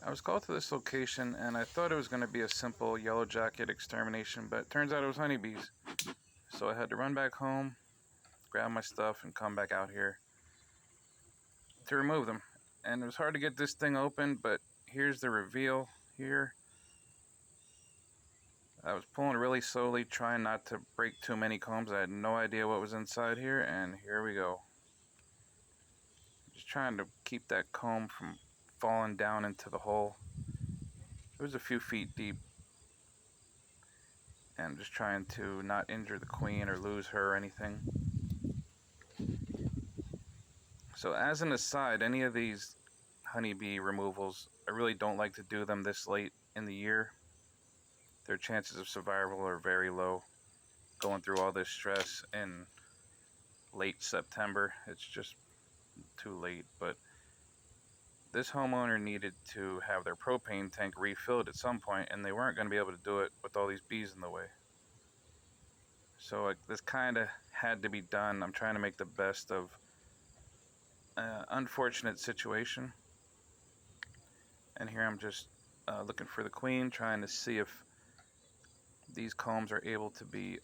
I was called to this location and I thought it was going to be a simple yellow jacket extermination, but it turns out it was honeybees. So I had to run back home, grab my stuff, and come back out here to remove them. And it was hard to get this thing open, but here's the reveal here. I was pulling really slowly, trying not to break too many combs. I had no idea what was inside here, and here we go. Just trying to keep that comb from falling down into the hole. It was a few feet deep. And just trying to not injure the queen or lose her or anything. So as an aside, any of these honeybee removals, I really don't like to do them this late in the year. Their chances of survival are very low. Going through all this stress in late September, it's just too late. But this homeowner needed to have their propane tank refilled at some point, and they weren't going to be able to do it with all these bees in the way. So this kind of had to be done. I'm trying to make the best of an unfortunate situation. And here I'm just looking for the queen, trying to see if these combs are able to be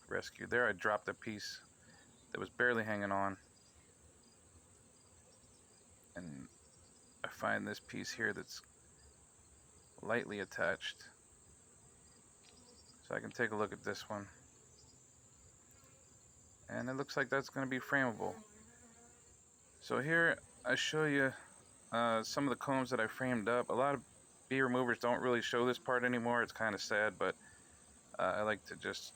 rescued. There I dropped a piece that was barely hanging on. And I find this piece here that's lightly attached. So I can take a look at this one. And it looks like that's going to be frameable. So here I show you some of the combs that I framed up. A lot of bee removers don't really show this part anymore. It's kind of sad, but I like to just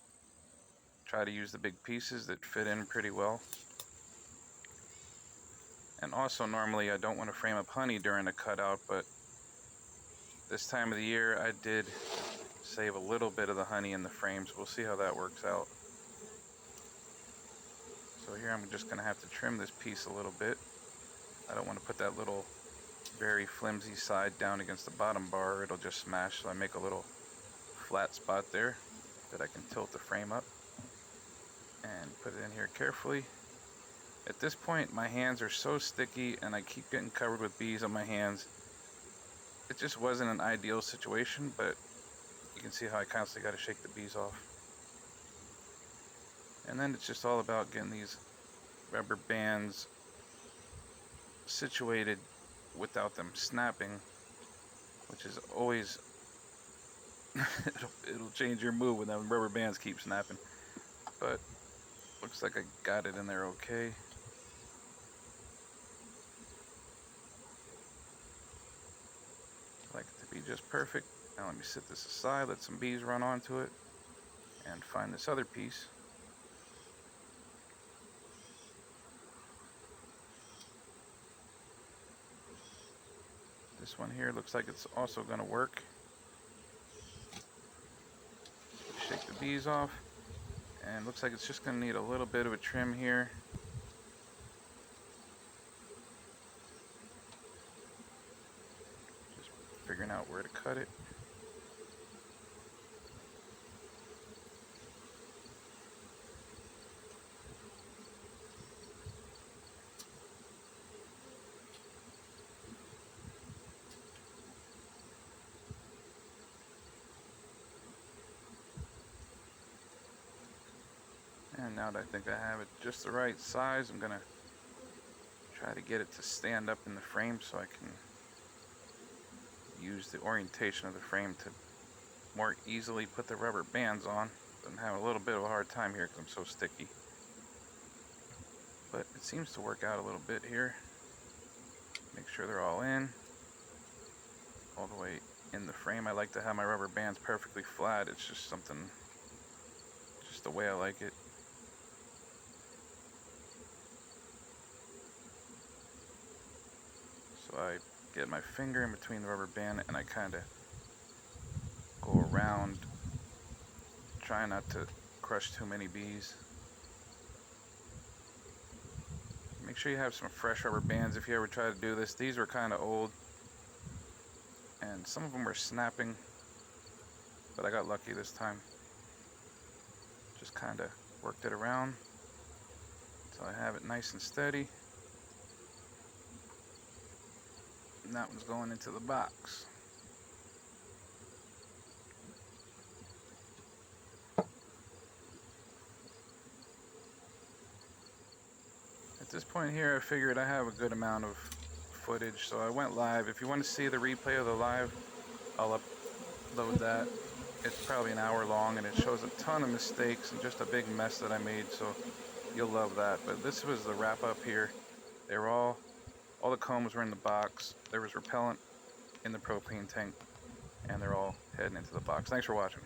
try to use the big pieces that fit in pretty well. And also normally I don't want to frame up honey during a cutout, but this time of the year I did save a little bit of the honey in the frames. We'll see how that works out. So here I'm just going to have to trim this piece a little bit. I don't want to put that little very flimsy side down against the bottom bar, it'll just smash, so I make a little flat spot there that I can tilt the frame up and put it in here carefully. At this point my hands are so sticky and I keep getting covered with bees on my hands. It just wasn't an ideal situation, but you can see how I constantly got to shake the bees off. And then it's just all about getting these rubber bands situated without them snapping, which is always it'll change your mood when them rubber bands keep snapping. But looks like I got it in there okay. I like it to be just perfect. Now let me set this aside, let some bees run onto it, and find this other piece. This one here looks like it's also going to work. Shake the bees off, and looks like it's just going to need a little bit of a trim here. Just figuring out where to cut it. And now that I think I have it just the right size, I'm gonna try to get it to stand up in the frame so I can use the orientation of the frame to more easily put the rubber bands on. I'm having a little bit of a hard time here because I'm so sticky. But it seems to work out a little bit here. Make sure they're all in, all the way in the frame. I like to have my rubber bands perfectly flat. It's just something, just the way I like it. So I get my finger in between the rubber band and I kind of go around, try not to crush too many bees. Make sure you have some fresh rubber bands if you ever try to do this. These were kind of old and some of them were snapping, but I got lucky this time. Just kind of worked it around until I have it nice and steady. And that one's going into the box. At this point here, I figured I have a good amount of footage, so I went live. If you want to see the replay of the live, I'll upload that. It's probably an hour long, and it shows a ton of mistakes and just a big mess that I made, so you'll love that. But this was the wrap up here. They were all the combs were in the box. There was repellent in the propane tank, and they're all heading into the box. Thanks for watching.